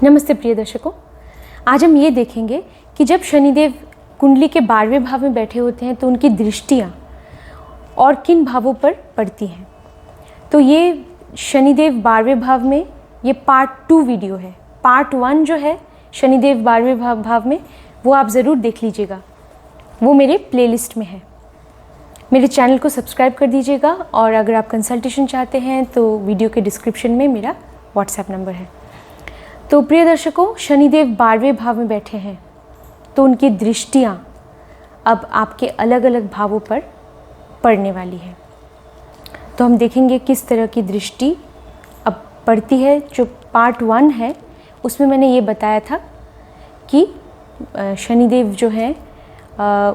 नमस्ते प्रिय दर्शकों, आज हम ये देखेंगे कि जब शनिदेव कुंडली के 12वें भाव में बैठे होते हैं तो उनकी दृष्टियाँ और किन भावों पर पड़ती हैं। तो ये शनिदेव 12वें भाव में ये पार्ट 2 वीडियो है। पार्ट 1 जो है शनिदेव 12वें भाव में वो आप ज़रूर देख लीजिएगा, वो मेरे प्लेलिस्ट में है। मेरे चैनल को सब्सक्राइब कर दीजिएगा और अगर आप कंसल्टेशन चाहते हैं तो वीडियो के डिस्क्रिप्शन में मेरा व्हाट्सएप नंबर है। तो प्रिय दर्शकों, शनिदेव 12वें भाव में बैठे हैं तो उनकी दृष्टियाँ अब आपके अलग अलग भावों पर पड़ने वाली है। तो हम देखेंगे किस तरह की दृष्टि अब पड़ती है। जो पार्ट 1 है उसमें मैंने ये बताया था कि शनिदेव जो हैं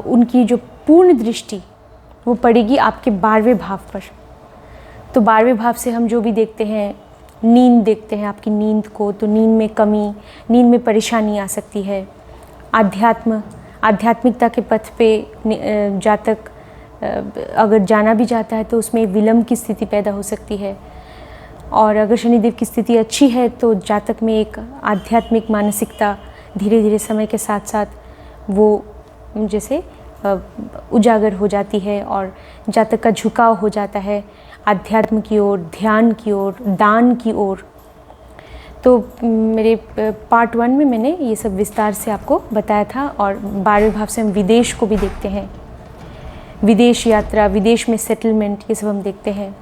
उनकी जो पूर्ण दृष्टि वो पड़ेगी आपके 12वें भाव पर। तो 12वें भाव से हम जो भी देखते हैं, नींद देखते हैं आपकी नींद को, तो नींद में कमी, नींद में परेशानी आ सकती है। आध्यात्मिकता के पथ पे जातक अगर जाना भी चाहता है तो उसमें विलंब की स्थिति पैदा हो सकती है। और अगर शनिदेव की स्थिति अच्छी है तो जातक में एक आध्यात्मिक मानसिकता धीरे धीरे समय के साथ साथ वो जैसे उजागर हो जाती है और जातक का झुकाव हो जाता है आध्यात्म की ओर, ध्यान की ओर, दान की ओर। तो मेरे पार्ट 1 में मैंने ये सब विस्तार से आपको बताया था। और 12वें भाव से हम विदेश को भी देखते हैं, विदेश यात्रा, विदेश में सेटलमेंट, ये सब हम देखते हैं।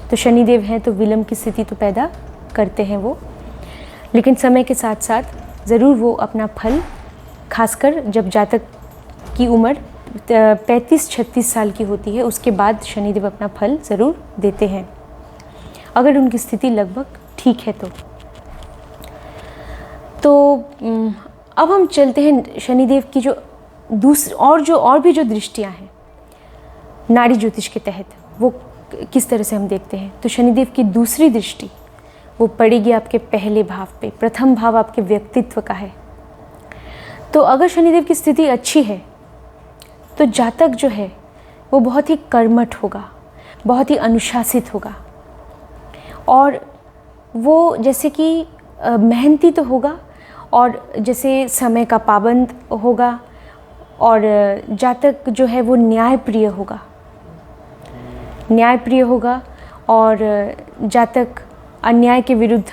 तो शनिदेव हैं तो विलंब की स्थिति तो पैदा करते हैं वो, लेकिन समय के साथ साथ ज़रूर वो अपना फल, खासकर जब जातक की उम्र 35-36 साल की होती है उसके बाद शनिदेव अपना फल ज़रूर देते हैं, अगर उनकी स्थिति लगभग ठीक है तो अब हम चलते हैं शनिदेव की जो दूसरी और भी जो दृष्टियां हैं नाड़ी ज्योतिष के तहत, वो किस तरह से हम देखते हैं। तो शनिदेव की दूसरी दृष्टि वो पड़ेगी आपके पहले भाव पे। प्रथम भाव आपके व्यक्तित्व का है। तो अगर शनिदेव की स्थिति अच्छी है तो जातक जो है वो बहुत ही कर्मठ होगा, बहुत ही अनुशासित होगा और वो जैसे कि मेहनती तो होगा और जैसे समय का पाबंद होगा और जातक जो है वो न्यायप्रिय होगा और जातक अन्याय के विरुद्ध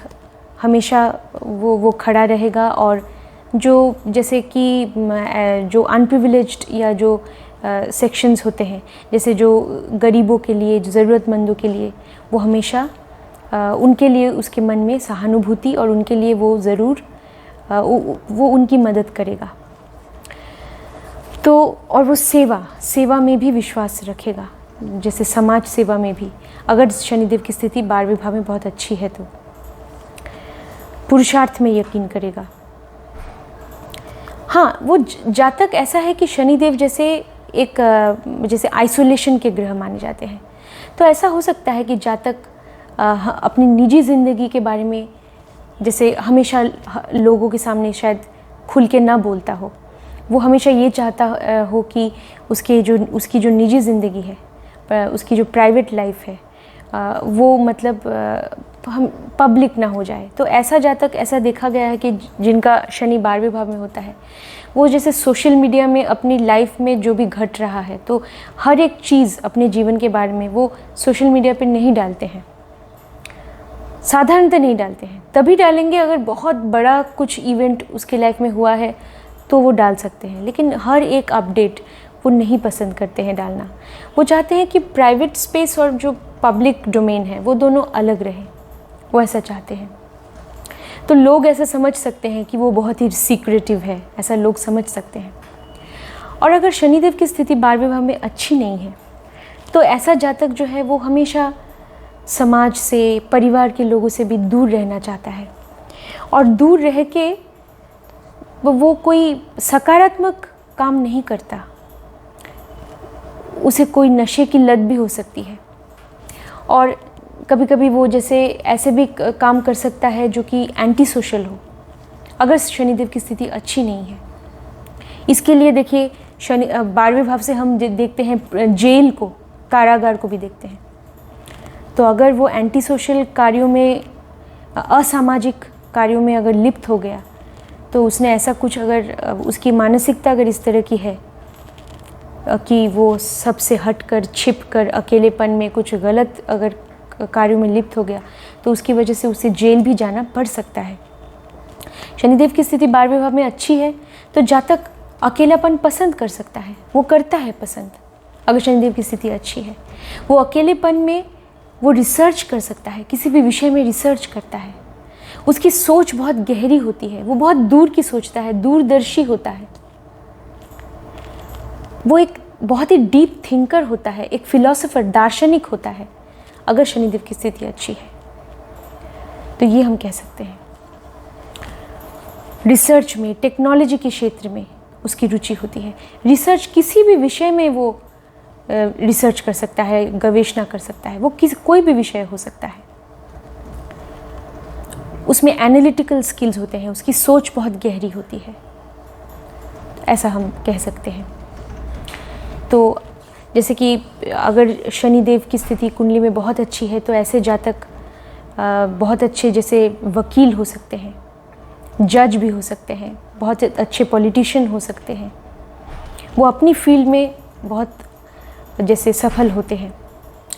हमेशा वो खड़ा रहेगा। और जो जैसे कि जो अनप्रिविलेज्ड या जो सेक्शंस होते हैं, जैसे जो गरीबों के लिए, जो ज़रूरतमंदों के लिए, वो हमेशा उनके लिए उसके मन में सहानुभूति और उनके लिए वो ज़रूर वो उनकी मदद करेगा। तो और वो सेवा में भी विश्वास रखेगा, जैसे समाज सेवा में भी। अगर शनिदेव की स्थिति 12वें भाव में बहुत अच्छी है तो पुरुषार्थ में यकीन करेगा। हाँ, वो जातक ऐसा है कि शनिदेव जैसे आइसोलेशन के ग्रह माने जाते हैं। तो ऐसा हो सकता है कि जातक अपनी निजी ज़िंदगी के बारे में जैसे हमेशा लोगों के सामने शायद खुल के ना बोलता हो। वो हमेशा ये चाहता हो कि उसकी जो निजी ज़िंदगी है, उसकी जो प्राइवेट लाइफ है, वो मतलब हम पब्लिक ना हो जाए। तो ऐसा जातक, ऐसा देखा गया है कि जिनका शनि 12वें भाव में होता है, वो जैसे सोशल मीडिया में अपनी लाइफ में जो भी घट रहा है तो हर एक चीज़ अपने जीवन के बारे में वो सोशल मीडिया पे नहीं डालते हैं, साधारणतः नहीं डालते हैं। तभी डालेंगे अगर बहुत बड़ा कुछ इवेंट उसके लाइफ में हुआ है तो वो डाल सकते हैं, लेकिन हर एक अपडेट वो नहीं पसंद करते हैं डालना। वो चाहते हैं कि प्राइवेट स्पेस और जो पब्लिक डोमेन है वो दोनों अलग रहें, वो ऐसा चाहते हैं। तो लोग ऐसा समझ सकते हैं कि वो बहुत ही सीक्रेटिव है, ऐसा लोग समझ सकते हैं। और अगर शनिदेव की स्थिति 12वें भाव में अच्छी नहीं है तो ऐसा जातक जो है वो हमेशा समाज से, परिवार के लोगों से भी दूर रहना चाहता है और दूर रह के वो कोई सकारात्मक काम नहीं करता। उसे कोई नशे की लत भी हो सकती है और कभी कभी वो जैसे ऐसे भी काम कर सकता है जो कि एंटी सोशल हो, अगर शनिदेव की स्थिति अच्छी नहीं है। इसके लिए देखिए 12वें भाव से हम देखते हैं जेल को, कारागार को भी देखते हैं। तो अगर वो एंटी सोशल कार्यों में, असामाजिक कार्यों में अगर लिप्त हो गया, तो उसने ऐसा कुछ, अगर उसकी मानसिकता अगर इस तरह की है कि वो सबसे हटकर, छिपकर, अकेलेपन में कुछ गलत अगर कार्यों में लिप्त हो गया, तो उसकी वजह से उसे जेल भी जाना पड़ सकता है। शनिदेव की स्थिति 12वें भाव में अच्छी है तो जातक अकेलापन पसंद कर सकता है, वो करता है पसंद। अगर शनिदेव की स्थिति अच्छी है, वो अकेलेपन में वो रिसर्च कर सकता है, किसी भी विषय में रिसर्च करता है। उसकी सोच बहुत गहरी होती है, वो बहुत दूर की सोचता है, दूरदर्शी होता है, वो एक बहुत ही डीप थिंकर होता है, एक फिलोसोफर, दार्शनिक होता है। अगर शनिदेव की स्थिति अच्छी है तो ये हम कह सकते हैं। रिसर्च में, टेक्नोलॉजी के क्षेत्र में उसकी रुचि होती है। रिसर्च, किसी भी विषय में वो रिसर्च कर सकता है, गवेषणा कर सकता है, वो कोई भी विषय हो सकता है। उसमें एनालिटिकल स्किल्स होते हैं, उसकी सोच बहुत गहरी होती है, ऐसा हम कह सकते हैं। तो जैसे कि अगर शनिदेव की स्थिति कुंडली में बहुत अच्छी है तो ऐसे जातक बहुत अच्छे जैसे वकील हो सकते हैं, जज भी हो सकते हैं, बहुत अच्छे पॉलिटिशियन हो सकते हैं। वो अपनी फील्ड में बहुत जैसे सफल होते हैं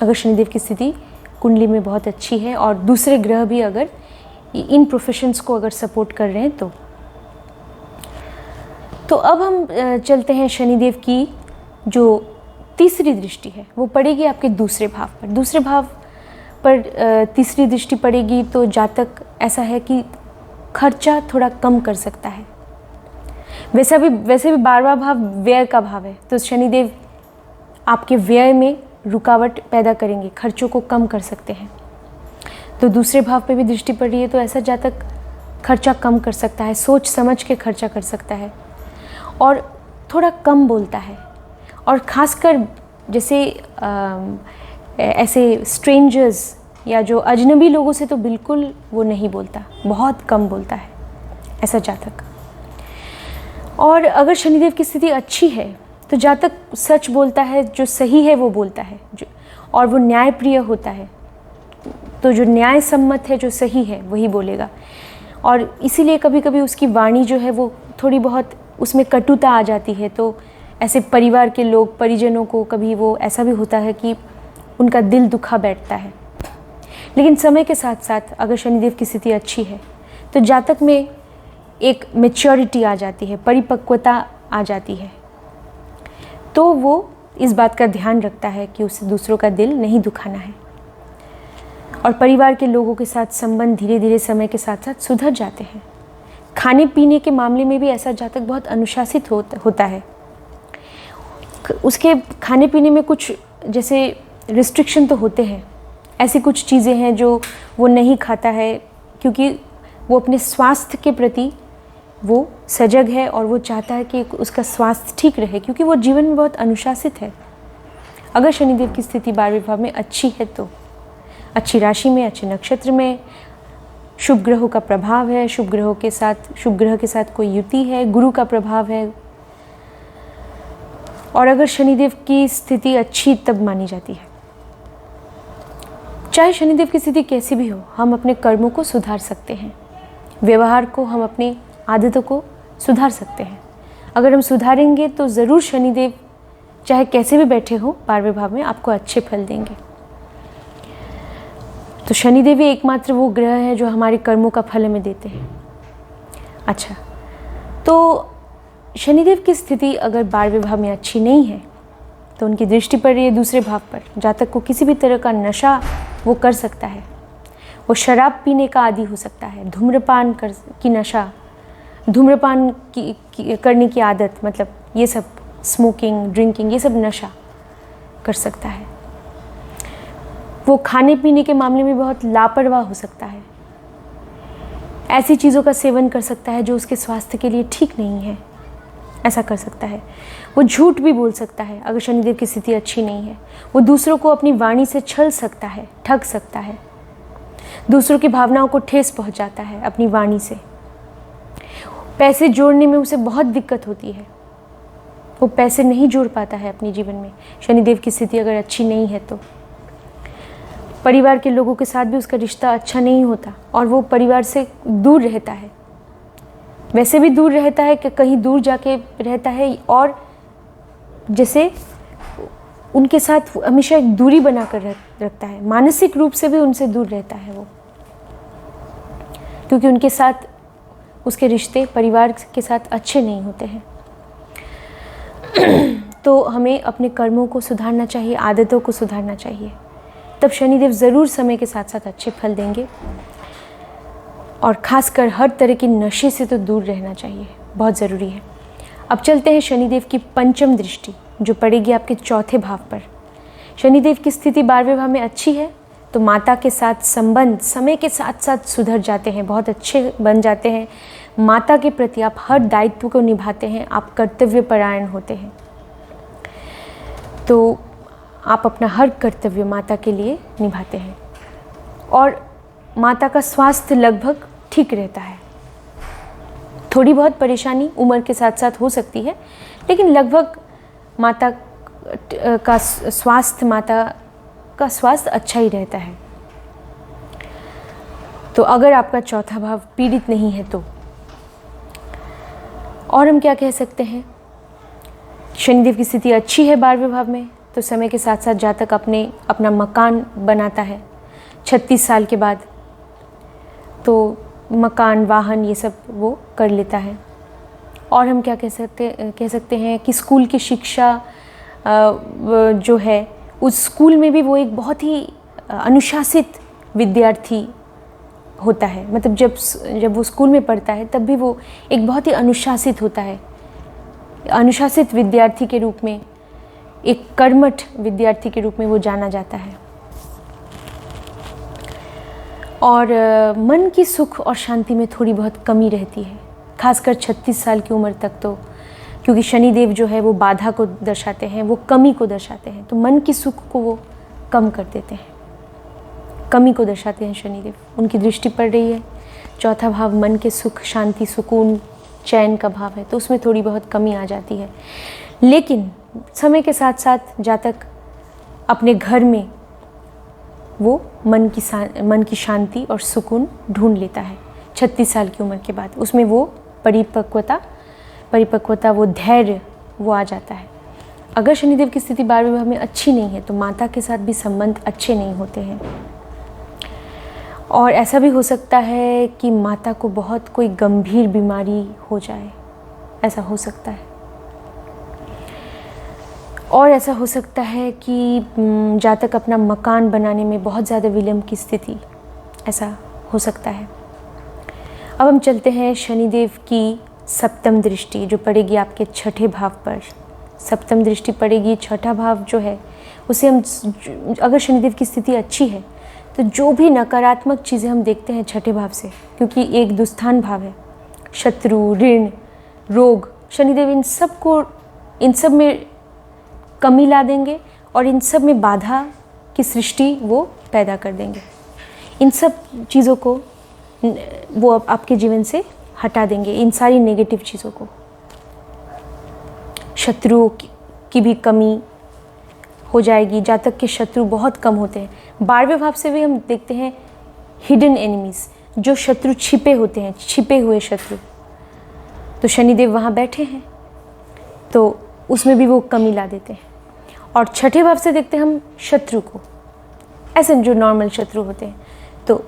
अगर शनिदेव की स्थिति कुंडली में बहुत अच्छी है और दूसरे ग्रह भी अगर इन प्रोफेशंस को अगर सपोर्ट कर रहे हैं तो अब हम चलते हैं शनिदेव की जो तीसरी दृष्टि है वो पड़ेगी आपके दूसरे भाव पर। दूसरे भाव पर तीसरी दृष्टि पड़ेगी तो जातक ऐसा है कि खर्चा थोड़ा कम कर सकता है। वैसे भी 12वां भाव व्यय का भाव है, तो शनिदेव आपके व्यय में रुकावट पैदा करेंगे, खर्चों को कम कर सकते हैं। तो दूसरे भाव पे भी दृष्टि पड़ रही है तो ऐसा जातक खर्चा कम कर सकता है, सोच समझ के खर्चा कर सकता है और थोड़ा कम बोलता है। और ख़ासकर जैसे ऐसे स्ट्रेंजर्स या जो अजनबी लोगों से तो बिल्कुल वो नहीं बोलता, बहुत कम बोलता है ऐसा जातक। और अगर शनिदेव की स्थिति अच्छी है तो जातक सच बोलता है, जो सही है वो बोलता है, और वो न्यायप्रिय होता है। तो जो न्याय सम्मत है, जो सही है वही बोलेगा। और इसीलिए कभी कभी उसकी वाणी जो है वो थोड़ी बहुत उसमें कटुता आ जाती है, तो ऐसे परिवार के लोग, परिजनों को कभी वो ऐसा भी होता है कि उनका दिल दुखा बैठता है। लेकिन समय के साथ साथ अगर शनिदेव की स्थिति अच्छी है तो जातक में एक मैच्योरिटी आ जाती है, परिपक्वता आ जाती है, तो वो इस बात का ध्यान रखता है कि उसे दूसरों का दिल नहीं दुखाना है। और परिवार के लोगों के साथ संबंध धीरे धीरे समय के साथ साथ सुधर जाते हैं। खाने पीने के मामले में भी ऐसा जातक बहुत अनुशासित होता है। उसके खाने पीने में कुछ जैसे रिस्ट्रिक्शन तो होते हैं, ऐसी कुछ चीज़ें हैं जो वो नहीं खाता है क्योंकि वो अपने स्वास्थ्य के प्रति वो सजग है और वो चाहता है कि उसका स्वास्थ्य ठीक रहे, क्योंकि वो जीवन में बहुत अनुशासित है। अगर शनिदेव की स्थिति 12वें भाव में अच्छी है तो अच्छी राशि में, अच्छे नक्षत्र में, शुभ ग्रहों का प्रभाव है, शुभ ग्रह के साथ कोई युति है, गुरु का प्रभाव है, और अगर शनिदेव की स्थिति अच्छी तब मानी जाती है। चाहे शनिदेव की स्थिति कैसी भी हो, हम अपने कर्मों को सुधार सकते हैं, व्यवहार को, हम अपनी आदतों को सुधार सकते हैं। अगर हम सुधारेंगे तो ज़रूर शनिदेव चाहे कैसे भी बैठे हो 12वें भाव में आपको अच्छे फल देंगे। तो शनिदेव ही एकमात्र वो ग्रह है जो हमारे कर्मों का फल हमें देते हैं। अच्छा, तो शनिदेव की स्थिति अगर 12वें भाव में अच्छी नहीं है तो उनकी दृष्टि पड़ रही है दूसरे भाव पर। जातक को किसी भी तरह का नशा वो कर सकता है, वो शराब पीने का आदी हो सकता है, धूम्रपान की नशा, धूम्रपान करने की आदत, मतलब ये सब स्मोकिंग, ड्रिंकिंग, ये सब नशा कर सकता है। वो खाने पीने के मामले में बहुत लापरवाह हो सकता है, ऐसी चीज़ों का सेवन कर सकता है जो उसके स्वास्थ्य के लिए ठीक नहीं है, ऐसा कर सकता है। वो झूठ भी बोल सकता है अगर शनिदेव की स्थिति अच्छी नहीं है। वो दूसरों को अपनी वाणी से छल सकता है, ठग सकता है, दूसरों की भावनाओं को ठेस पहुंचाता है अपनी वाणी से। पैसे जोड़ने में उसे बहुत दिक्कत होती है, वो पैसे नहीं जोड़ पाता है अपने जीवन में, शनिदेव की स्थिति अगर अच्छी नहीं है तो। परिवार के लोगों के साथ भी उसका रिश्ता अच्छा नहीं होता और वो परिवार से दूर रहता है। वैसे भी दूर रहता है कि कहीं दूर जाके रहता है, और जैसे उनके साथ हमेशा एक दूरी बनाकर रखता है, मानसिक रूप से भी उनसे दूर रहता है वो, क्योंकि उनके साथ उसके रिश्ते परिवार के साथ अच्छे नहीं होते हैं। तो हमें अपने कर्मों को सुधारना चाहिए, आदतों को सुधारना चाहिए, तब शनिदेव ज़रूर समय के साथ साथ अच्छे फल देंगे। और ख़ासकर हर तरह की नशे से तो दूर रहना चाहिए, बहुत ज़रूरी है। अब चलते हैं शनिदेव की पंचम दृष्टि जो पड़ेगी आपके चौथे भाव पर। शनिदेव की स्थिति 12वें भाव में अच्छी है तो माता के साथ संबंध समय के साथ साथ सुधर जाते हैं, बहुत अच्छे बन जाते हैं। माता के प्रति आप हर दायित्व को निभाते हैं, आप कर्तव्यपरायण होते हैं, तो आप अपना हर कर्तव्य माता के लिए निभाते हैं। और माता का स्वास्थ्य लगभग ठीक रहता है, थोड़ी बहुत परेशानी उम्र के साथ साथ हो सकती है, लेकिन लगभग माता का स्वास्थ्य अच्छा ही रहता है। तो अगर आपका चौथा भाव पीड़ित नहीं है तो और हम क्या कह सकते हैं, शनिदेव की स्थिति अच्छी है 12वें भाव में, तो समय के साथ साथ जातक अपना मकान बनाता है 36 साल के बाद, तो मकान वाहन ये सब वो कर लेता है। और हम क्या कह सकते हैं कि स्कूल की शिक्षा जो है, उस स्कूल में भी वो एक बहुत ही अनुशासित विद्यार्थी होता है। मतलब जब वो स्कूल में पढ़ता है तब भी वो एक बहुत ही अनुशासित होता है, अनुशासित विद्यार्थी के रूप में, एक कर्मठ विद्यार्थी के रूप में वो जाना जाता है। और मन की सुख और शांति में थोड़ी बहुत कमी रहती है, खासकर 36 साल की उम्र तक, तो क्योंकि शनिदेव जो है वो बाधा को दर्शाते हैं, वो कमी को दर्शाते हैं, तो मन की सुख को वो कम कर देते हैं, कमी को दर्शाते हैं शनिदेव। उनकी दृष्टि पड़ रही है, चौथा भाव मन के सुख, शांति, सुकून, चैन का भाव है, तो उसमें थोड़ी बहुत कमी आ जाती है। लेकिन समय के साथ साथ जातक अपने घर में वो मन की शांति और सुकून ढूंढ लेता है 36 साल की उम्र के बाद। उसमें वो परिपक्वता, वो धैर्य वो आ जाता है। अगर शनिदेव की स्थिति 12वें भाव में अच्छी नहीं है तो माता के साथ भी संबंध अच्छे नहीं होते हैं, और ऐसा भी हो सकता है कि माता को बहुत कोई गंभीर बीमारी हो जाए, ऐसा हो सकता है। और ऐसा हो सकता है कि जातक अपना मकान बनाने में बहुत ज़्यादा विलंब की स्थिति, ऐसा हो सकता है। अब हम चलते हैं शनिदेव की सप्तम दृष्टि जो पड़ेगी आपके छठे भाव पर। सप्तम दृष्टि पड़ेगी, छठा भाव जो है उसे हम, अगर शनिदेव की स्थिति अच्छी है तो जो भी नकारात्मक चीज़ें हम देखते हैं छठे भाव से, क्योंकि एक दुस्थान भाव है, शत्रु, ऋण, रोग, शनिदेव इन सब में कमी ला देंगे और इन सब में बाधा की सृष्टि वो पैदा कर देंगे। इन सब चीज़ों को वो आपके जीवन से हटा देंगे, इन सारी नेगेटिव चीज़ों को। शत्रुओं की भी कमी हो जाएगी, जातक के शत्रु बहुत कम होते हैं। 12वें भाव से भी हम देखते हैं हिडन एनिमीज़, जो शत्रु छिपे होते हैं, छिपे हुए शत्रु, तो शनिदेव वहाँ बैठे हैं तो उसमें भी वो कमी ला देते हैं। और छठे भाव से देखते हैं हम शत्रु को, ऐसे जो नॉर्मल शत्रु होते हैं, तो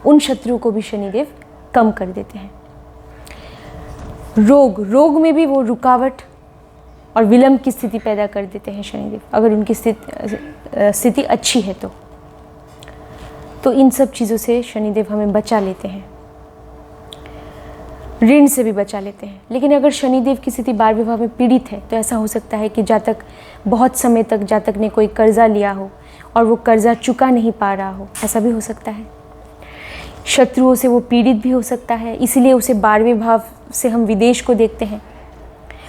उन शत्रुओं को भी शनिदेव कम कर देते हैं। रोग में भी वो रुकावट और विलंब की स्थिति पैदा कर देते हैं शनिदेव, अगर उनकी स्थिति अच्छी है तो इन सब चीज़ों से शनिदेव हमें बचा लेते हैं, ऋण से भी बचा लेते हैं। लेकिन अगर शनिदेव की स्थिति 12वें भाव में पीड़ित है तो ऐसा हो सकता है कि जातक बहुत समय तक जातक ने कोई कर्जा लिया हो और वो कर्जा चुका नहीं पा रहा हो, ऐसा भी हो सकता है। शत्रुओं से वो पीड़ित भी हो सकता है, इसीलिए उसे 12वें भाव से हम विदेश को देखते हैं,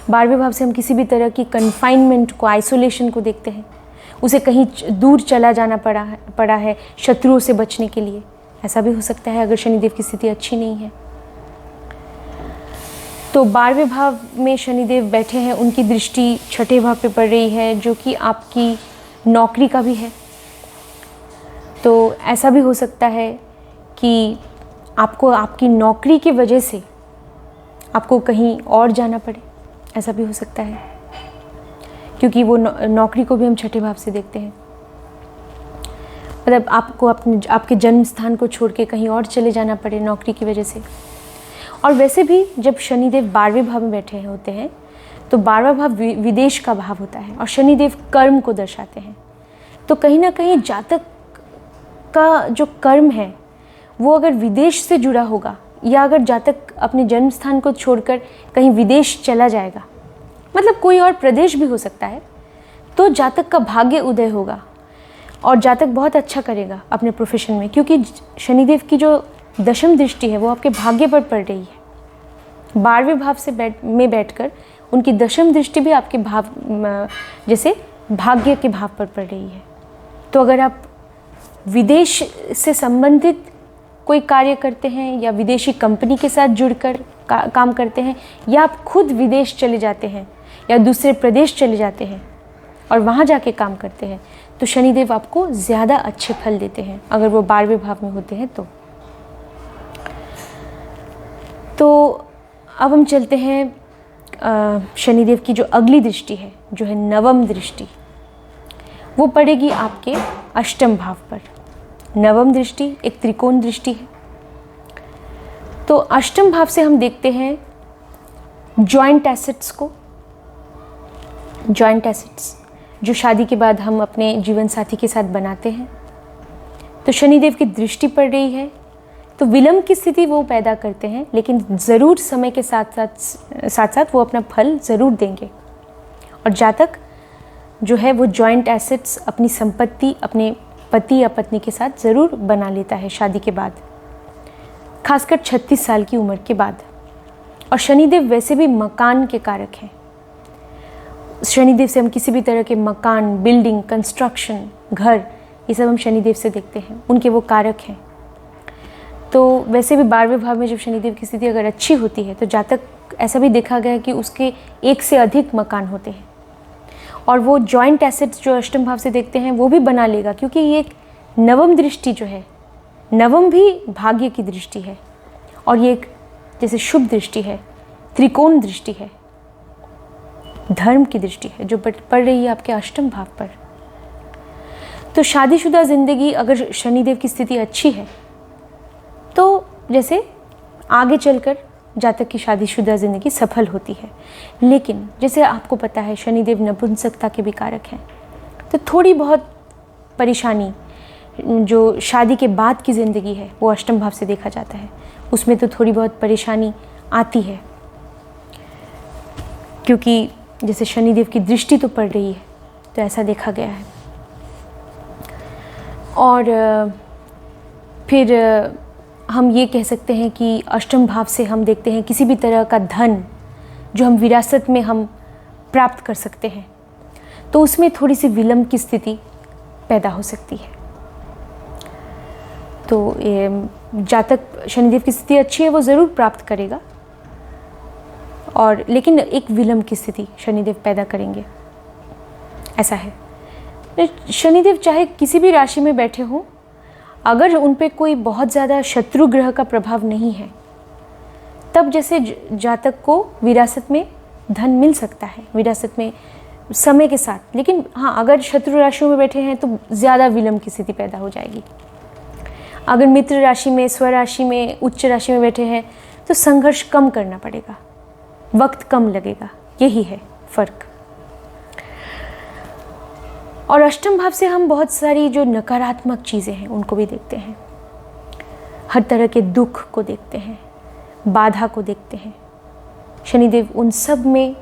12वें भाव से हम किसी भी तरह की कन्फाइनमेंट को, आइसोलेशन को देखते हैं, उसे कहीं दूर चला जाना पड़ा है शत्रुओं से बचने के लिए, ऐसा भी हो सकता है अगर शनिदेव की स्थिति अच्छी नहीं है। तो 12वें भाव में शनिदेव बैठे हैं, उनकी दृष्टि छठे भाव पे पड़ रही है जो कि आपकी नौकरी का भी है। तो ऐसा भी हो सकता है कि आपको आपकी नौकरी की वजह से आपको कहीं और जाना पड़े, ऐसा भी हो सकता है, क्योंकि वो नौकरी को भी हम छठे भाव से देखते हैं। मतलब आपको आपके जन्म स्थान को छोड़ के कहीं और चले जाना पड़े नौकरी की वजह से। और वैसे भी जब शनिदेव 12वें भाव में बैठे होते हैं तो 12वां भाव विदेश का भाव होता है और शनिदेव कर्म को दर्शाते हैं। तो कहीं ना कहीं जातक का जो कर्म है वो अगर विदेश से जुड़ा होगा, या अगर जातक अपने जन्म स्थान को छोड़कर कहीं विदेश चला जाएगा, मतलब कोई और प्रदेश भी हो सकता है, तो जातक का भाग्य उदय होगा और जातक बहुत अच्छा करेगा अपने प्रोफेशन में, क्योंकि शनिदेव की जो दशम दृष्टि है वो आपके भाग्य पर पड़ रही है। 12वें भाव से बैठकर उनकी दशम दृष्टि भी आपके भाव जैसे भाग्य के भाव पर पड़ रही है। तो अगर आप विदेश से संबंधित कोई कार्य करते हैं या विदेशी कंपनी के साथ जुड़कर काम करते हैं, या आप खुद विदेश चले जाते हैं या दूसरे प्रदेश चले जाते हैं और वहाँ जाके काम करते हैं, तो शनिदेव आपको ज़्यादा अच्छे फल देते हैं अगर वो 12वें भाव में होते हैं तो। अब हम चलते हैं शनिदेव की जो अगली दृष्टि है, जो है नवम दृष्टि, वो पड़ेगी आपके अष्टम भाव पर। नवम दृष्टि एक त्रिकोण दृष्टि है। तो अष्टम भाव से हम देखते हैं जॉइंट एसेट्स को, जॉइंट एसेट्स जो शादी के बाद हम अपने जीवन साथी के साथ बनाते हैं। तो शनिदेव की दृष्टि पड़ रही है तो विलंब की स्थिति वो पैदा करते हैं, लेकिन ज़रूर समय के साथ साथ वो अपना फल ज़रूर देंगे। और जातक जो है वो जॉइंट एसेट्स, अपनी संपत्ति अपने पति या पत्नी के साथ ज़रूर बना लेता है शादी के बाद, खासकर 36 साल की उम्र के बाद। और शनिदेव वैसे भी मकान के कारक हैं। शनिदेव से हम किसी भी तरह के मकान, बिल्डिंग, कंस्ट्रक्शन, घर, ये सब हम शनिदेव से देखते हैं, उनके वो कारक हैं। तो वैसे भी 12वें भाव में जब शनिदेव की स्थिति अगर अच्छी होती है तो जातक, ऐसा भी देखा गया है कि उसके एक से अधिक मकान होते हैं और वो जॉइंट एसेट्स जो अष्टम भाव से देखते हैं वो भी बना लेगा, क्योंकि ये एक नवम दृष्टि जो है, नवम भी भाग्य की दृष्टि है और ये एक जैसे शुभ दृष्टि है, त्रिकोण दृष्टि है, धर्म की दृष्टि है जो पड़ रही है आपके अष्टम भाव पर। तो शादीशुदा जिंदगी अगर शनिदेव की स्थिति अच्छी है तो जैसे आगे चलकर जातक की शादीशुदा ज़िंदगी सफल होती है। लेकिन जैसे आपको पता है शनिदेव नपुंसकता के भी कारक हैं, तो थोड़ी बहुत परेशानी जो शादी के बाद की ज़िंदगी है वो अष्टम भाव से देखा जाता है, उसमें तो थोड़ी बहुत परेशानी आती है, क्योंकि जैसे शनिदेव की दृष्टि तो पड़ रही है, तो ऐसा देखा गया है। और फिर हम ये कह सकते हैं कि अष्टम भाव से हम देखते हैं किसी भी तरह का धन जो हम विरासत में हम प्राप्त कर सकते हैं, तो उसमें थोड़ी सी विलंब की स्थिति पैदा हो सकती है। तो जातक शनिदेव की स्थिति अच्छी है वो ज़रूर प्राप्त करेगा, और लेकिन एक विलंब की स्थिति शनिदेव पैदा करेंगे, ऐसा है। शनिदेव चाहे किसी भी राशि में बैठे हों, अगर उन पे कोई बहुत ज़्यादा शत्रु ग्रह का प्रभाव नहीं है, तब जैसे जातक को विरासत में धन मिल सकता है, विरासत में समय के साथ। लेकिन हाँ, अगर शत्रु राशियों में बैठे हैं तो ज़्यादा विलंब की स्थिति पैदा हो जाएगी। अगर मित्र राशि में, स्वराशि में, उच्च राशि में बैठे हैं तो संघर्ष कम करना पड़ेगा, वक्त कम लगेगा, यही है फ़र्क। और अष्टम भाव से हम बहुत सारी जो नकारात्मक चीज़ें हैं उनको भी देखते हैं, हर तरह के दुख को देखते हैं, बाधा को देखते हैं। शनिदेव उन सब में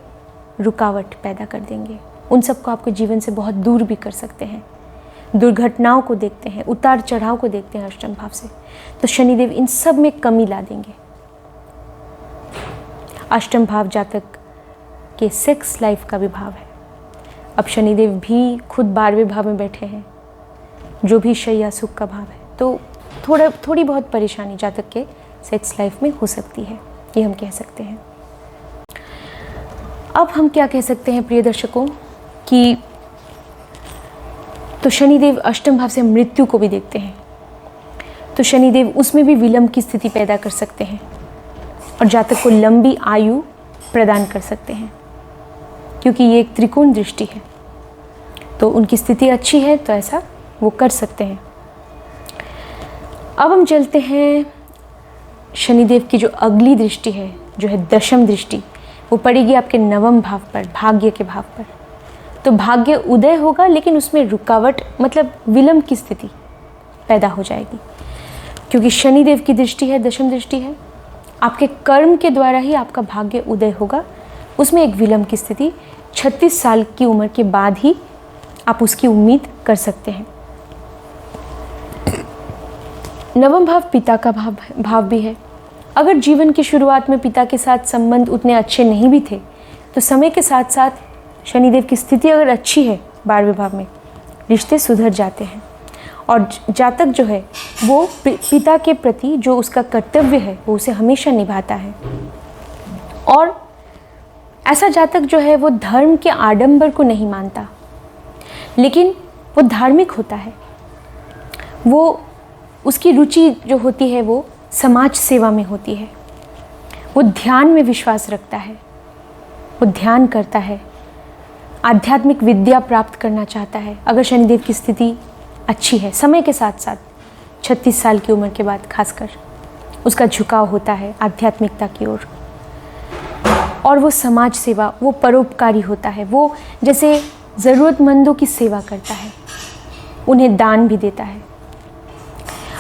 रुकावट पैदा कर देंगे, उन सब को आपके जीवन से बहुत दूर भी कर सकते हैं। दुर्घटनाओं को देखते हैं, उतार चढ़ाव को देखते हैं अष्टम भाव से, तो शनिदेव इन सब में कमी ला देंगे। अष्टम भाव जातक के सेक्स लाइफ का भी भाव है। अब शनिदेव भी खुद 12वें भाव में बैठे हैं, जो भी शय्या सुख का भाव है, तो थोड़ी बहुत परेशानी जातक के सेक्स लाइफ में हो सकती है, ये हम कह सकते हैं। अब हम क्या कह सकते हैं प्रिय दर्शकों कि तो शनिदेव अष्टम भाव से मृत्यु को भी देखते हैं, तो शनिदेव उसमें भी विलंब की स्थिति पैदा कर सकते हैं और जातक को लंबी आयु प्रदान कर सकते हैं, क्योंकि ये एक त्रिकोण दृष्टि है। तो उनकी स्थिति अच्छी है तो ऐसा वो कर सकते हैं। अब हम चलते हैं शनिदेव की जो अगली दृष्टि है, जो है दशम दृष्टि, वो पड़ेगी आपके नवम भाव पर, भाग्य के भाव पर। तो भाग्य उदय होगा, लेकिन उसमें रुकावट मतलब विलंब की स्थिति पैदा हो जाएगी, क्योंकि शनिदेव की दृष्टि है, दशम दृष्टि है। आपके कर्म के द्वारा ही आपका भाग्य उदय होगा, उसमें एक विलंब की स्थिति 36 साल की उम्र के बाद ही आप उसकी उम्मीद कर सकते हैं। नवम भाव पिता का भाव भी है। अगर जीवन की शुरुआत में पिता के साथ संबंध उतने अच्छे नहीं भी थे, तो समय के साथ साथ शनिदेव की स्थिति अगर अच्छी है 12वें भाव में, रिश्ते सुधर जाते हैं और जातक जो है वो पिता के प्रति जो उसका कर्तव्य है वो उसे हमेशा निभाता है। और ऐसा जातक जो है वो धर्म के आडंबर को नहीं मानता, लेकिन वो धार्मिक होता है। वो उसकी रुचि जो होती है वो समाज सेवा में होती है। वो ध्यान में विश्वास रखता है, वो ध्यान करता है, आध्यात्मिक विद्या प्राप्त करना चाहता है। अगर शनिदेव की स्थिति अच्छी है, समय के साथ साथ 36 साल की उम्र के बाद खासकर उसका झुकाव होता है आध्यात्मिकता की ओर, और वो समाज सेवा, वो परोपकारी होता है। वो जैसे ज़रूरतमंदों की सेवा करता है, उन्हें दान भी देता है।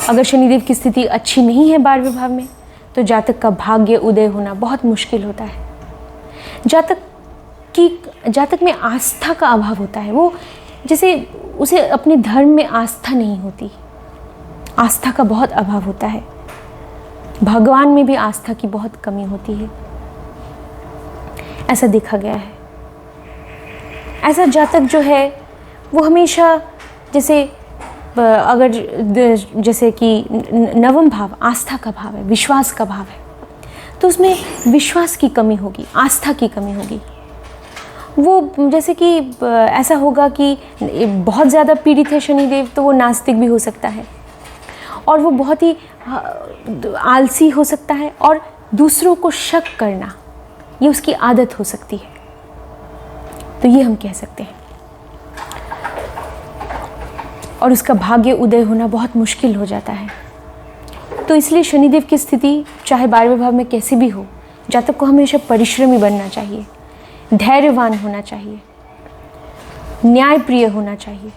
अगर शनिदेव की स्थिति अच्छी नहीं है 12वें भाव में, तो जातक का भाग्य उदय होना बहुत मुश्किल होता है। जातक में आस्था का अभाव होता है। वो जैसे उसे अपने धर्म में आस्था नहीं होती, आस्था का बहुत अभाव होता है। भगवान में भी आस्था की बहुत कमी होती है, ऐसा देखा गया है। ऐसा जातक जो है वो हमेशा जैसे अगर जैसे कि नवम भाव आस्था का भाव है, विश्वास का भाव है, तो उसमें विश्वास की कमी होगी, आस्था की कमी होगी। वो जैसे कि ऐसा होगा कि बहुत ज़्यादा पीड़ित है शनिदेव, तो वो नास्तिक भी हो सकता है, और वो बहुत ही आलसी हो सकता है, और दूसरों को शक करना ये उसकी आदत हो सकती है। तो ये हम कह सकते हैं, और उसका भाग्य उदय होना बहुत मुश्किल हो जाता है। तो इसलिए शनिदेव की स्थिति चाहे 12वें भाव में कैसी भी हो, जातक को हमेशा परिश्रमी बनना चाहिए, धैर्यवान होना चाहिए, न्यायप्रिय होना चाहिए,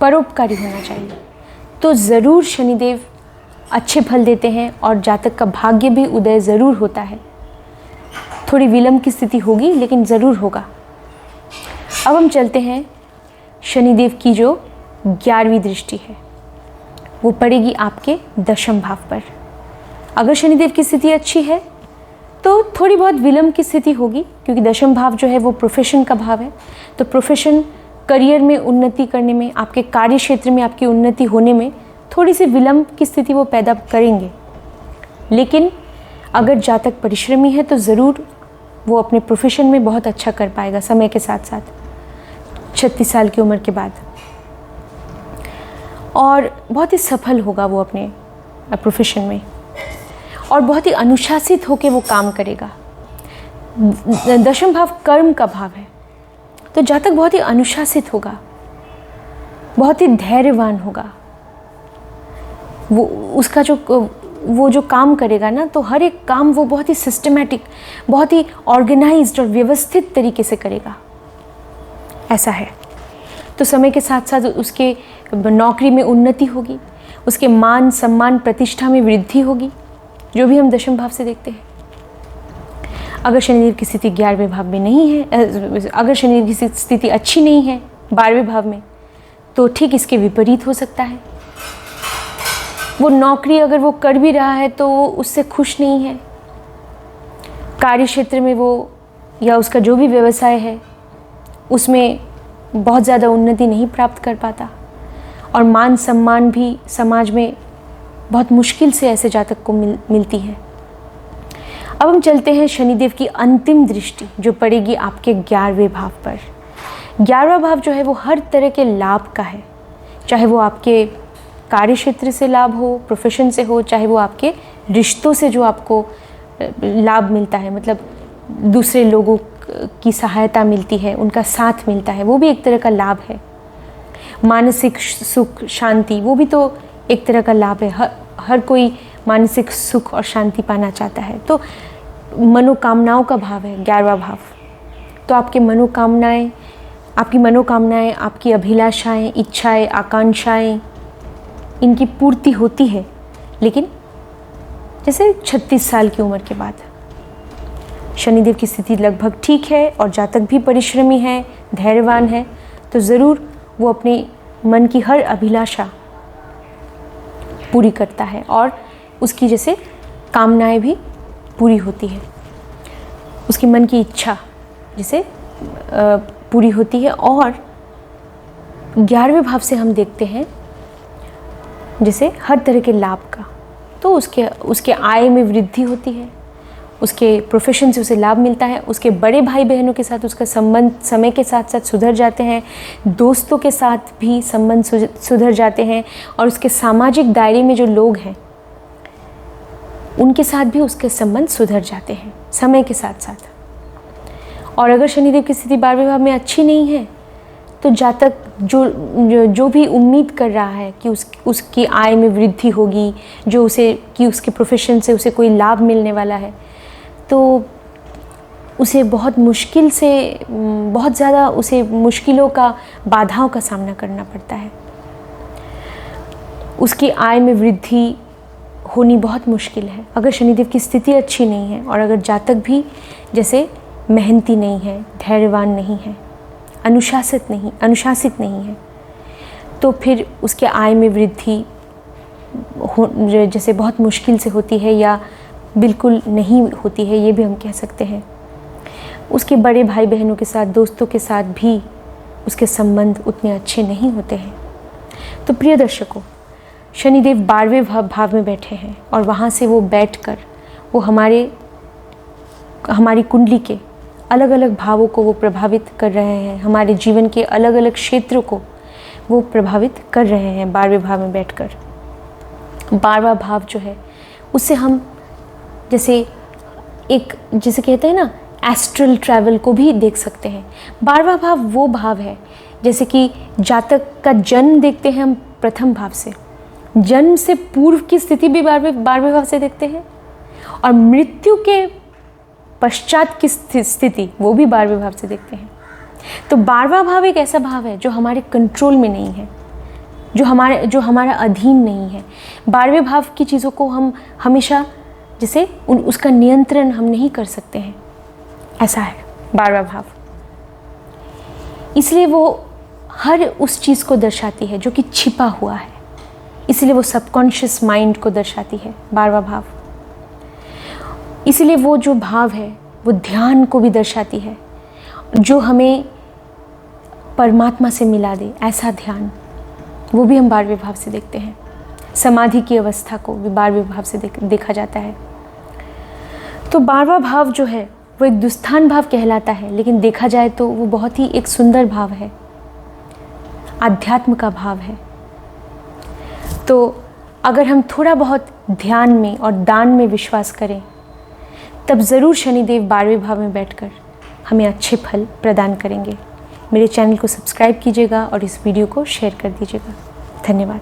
परोपकारी होना चाहिए। तो ज़रूर शनिदेव अच्छे फल देते हैं और जातक का भाग्य भी उदय ज़रूर होता है। थोड़ी विलंब की स्थिति होगी, लेकिन ज़रूर होगा। अब हम चलते हैं शनिदेव की जो 11वीं दृष्टि है, वो पड़ेगी आपके दशम भाव पर। अगर शनिदेव की स्थिति अच्छी है तो थोड़ी बहुत विलंब की स्थिति होगी, क्योंकि दशम भाव जो है वो प्रोफेशन का भाव है। तो प्रोफेशन, करियर में उन्नति करने में, आपके कार्य क्षेत्र में आपकी उन्नति होने में थोड़ी सी विलंब की स्थिति वो पैदा करेंगे। लेकिन अगर जातक परिश्रमी है तो ज़रूर वो अपने प्रोफेशन में बहुत अच्छा कर पाएगा समय के साथ साथ, 36 साल की उम्र के बाद, और बहुत ही सफल होगा वो अपने प्रोफेशन में, और बहुत ही अनुशासित होकर वो काम करेगा। दशम भाव कर्म का भाव है, तो जातक बहुत ही अनुशासित होगा, बहुत ही धैर्यवान होगा। वो जो काम करेगा ना, तो हर एक काम वो बहुत ही सिस्टमैटिक, बहुत ही ऑर्गेनाइज्ड और व्यवस्थित तरीके से करेगा, ऐसा है। तो समय के साथ साथ उसके नौकरी में उन्नति होगी, उसके मान सम्मान प्रतिष्ठा में वृद्धि होगी, जो भी हम दशम भाव से देखते हैं। अगर शनिदेव की स्थिति 11वें भाव में नहीं है, अगर शनिदेव की स्थिति अच्छी नहीं है 12वें भाव में, तो ठीक इसके विपरीत हो सकता है। वो नौकरी अगर वो कर भी रहा है तो वो उससे खुश नहीं है, कार्य क्षेत्र में वो या उसका जो भी व्यवसाय है उसमें बहुत ज़्यादा उन्नति नहीं प्राप्त कर पाता, और मान सम्मान भी समाज में बहुत मुश्किल से ऐसे जातक को मिलती है। अब हम चलते हैं शनिदेव की अंतिम दृष्टि, जो पड़ेगी आपके 11वें भाव पर। 11वां भाव जो है वो हर तरह के लाभ का है, चाहे वो आपके कार्य क्षेत्र से लाभ हो, प्रोफेशन से हो, चाहे वो आपके रिश्तों से जो आपको लाभ मिलता है, मतलब दूसरे लोगों की सहायता मिलती है, उनका साथ मिलता है, वो भी एक तरह का लाभ है। मानसिक सुख, शांति, वो भी तो एक तरह का लाभ है। हर कोई मानसिक सुख और शांति पाना चाहता है। तो मनोकामनाओं का भाव है 11वां भाव। तो आपकी मनोकामनाएं, आपकी अभिलाषाएं, इच्छाएं, आकांक्षाएं, इनकी पूर्ति होती है, लेकिन जैसे 36 साल की उम्र के बाद। शनिदेव की स्थिति लगभग ठीक है और जातक भी परिश्रमी है, धैर्यवान है, तो ज़रूर वो अपने मन की हर अभिलाषा पूरी करता है और उसकी जैसे कामनाएं भी पूरी होती है, उसकी मन की इच्छा जैसे पूरी होती है। और 11वें भाव से हम देखते हैं जैसे हर तरह के लाभ का, तो उसके आय में वृद्धि होती है, उसके प्रोफेशन से उसे लाभ मिलता है, उसके बड़े भाई बहनों के साथ उसका संबंध समय के साथ साथ सुधर जाते हैं, दोस्तों के साथ भी संबंध सुधर जाते हैं, और उसके सामाजिक दायरे में जो लोग हैं उनके साथ भी उसके संबंध सुधर जाते हैं समय के साथ साथ। और अगर शनिदेव की स्थिति 12वें भाव में अच्छी नहीं है, तो जातक जो भी उम्मीद कर रहा है कि उसकी आय में वृद्धि होगी, उसके प्रोफेशन से उसे कोई लाभ मिलने वाला है, तो उसे बहुत ज़्यादा उसे मुश्किलों का, बाधाओं का सामना करना पड़ता है। उसकी आय में वृद्धि होनी बहुत मुश्किल है अगर शनिदेव की स्थिति अच्छी नहीं है, और अगर जातक भी जैसे मेहनती नहीं है, धैर्यवान नहीं है, अनुशासित नहीं है, तो फिर उसके आय में वृद्धि जैसे बहुत मुश्किल से होती है या बिल्कुल नहीं होती है, ये भी हम कह सकते हैं। उसके बड़े भाई बहनों के साथ, दोस्तों के साथ भी उसके संबंध उतने अच्छे नहीं होते हैं। तो प्रिय दर्शकों, शनिदेव 12वें भाव में बैठे हैं और वहाँ से वो बैठकर वो हमारी कुंडली के अलग अलग भावों को वो प्रभावित कर रहे हैं, हमारे जीवन के अलग अलग क्षेत्रों को वो प्रभावित कर रहे हैं 12वें भाव में बैठकर। 12वां भाव जो है उससे हम जैसे कहते हैं ना, एस्ट्रल ट्रैवल को भी देख सकते हैं। 12वां भाव वो भाव है जैसे कि जातक का जन्म देखते हैं हम प्रथम भाव से, जन्म से पूर्व की स्थिति भी 12वें भाव से देखते हैं, और मृत्यु के पश्चात की स्थिति वो भी 12वें भाव से देखते हैं। तो 12वां भाव एक ऐसा भाव है जो हमारे कंट्रोल में नहीं है, जो हमारा अधीन नहीं है। 12वें भाव की चीज़ों को हम हमेशा जैसे उसका नियंत्रण हम नहीं कर सकते हैं, ऐसा है 12वां भाव। इसलिए वो हर उस चीज़ को दर्शाती है जो कि छिपा हुआ है, इसलिए वो सबकॉन्शियस माइंड को दर्शाती है 12वां भाव। इसलिए वो जो भाव है वो ध्यान को भी दर्शाती है, जो हमें परमात्मा से मिला दे, ऐसा ध्यान, वो भी हम 12वें भाव से देखते हैं। समाधि की अवस्था को भी 12वें भाव से देखा जाता है। तो 12वां भाव जो है वो एक दुस्थान भाव कहलाता है, लेकिन देखा जाए तो वो बहुत ही एक सुंदर भाव है, आध्यात्म का भाव है। तो अगर हम थोड़ा बहुत ध्यान में और दान में विश्वास करें, तब ज़रूर शनिदेव 12वें भाव में बैठकर हमें अच्छे फल प्रदान करेंगे। मेरे चैनल को सब्सक्राइब कीजिएगा और इस वीडियो को शेयर कर दीजिएगा। धन्यवाद।